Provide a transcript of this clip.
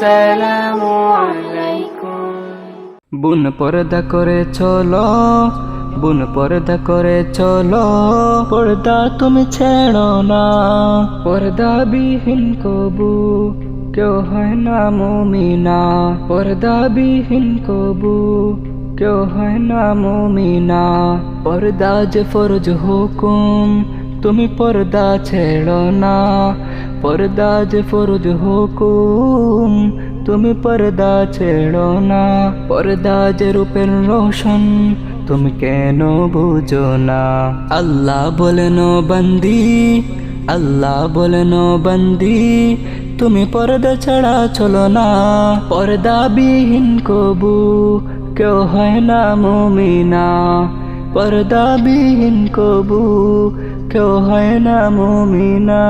আসসালামু আলাইকুম। বুন পর্দা করে চলো, বুন পর্দা করে চলো, পর্দা তুমি ছেড়ো না। পর্দা বিহীন কবু কেউ হয় না মুমিনা, পর্দা বিহীন কবু কেউ হয় না মুমিনা। পর্দা যে ফরজ হুকুম, তুমি পর্দা ছেড়ো না। পর্দা যে ফরজ হুকুম, তুমি পর্দা ছেড়ো না। পর্দা যে রূপের রোশন, তুমি কেন বুঝো না? আল্লাহ বলেন বন্দি, আল্লাহ বলেন বন্দি, তুমি পর্দা ছাড়া চলো না। পর্দা বিহীন কবু কেউ হয় না মুমিনা, পর্দা বিহীন কবু কেউ হয় না মুমিনা।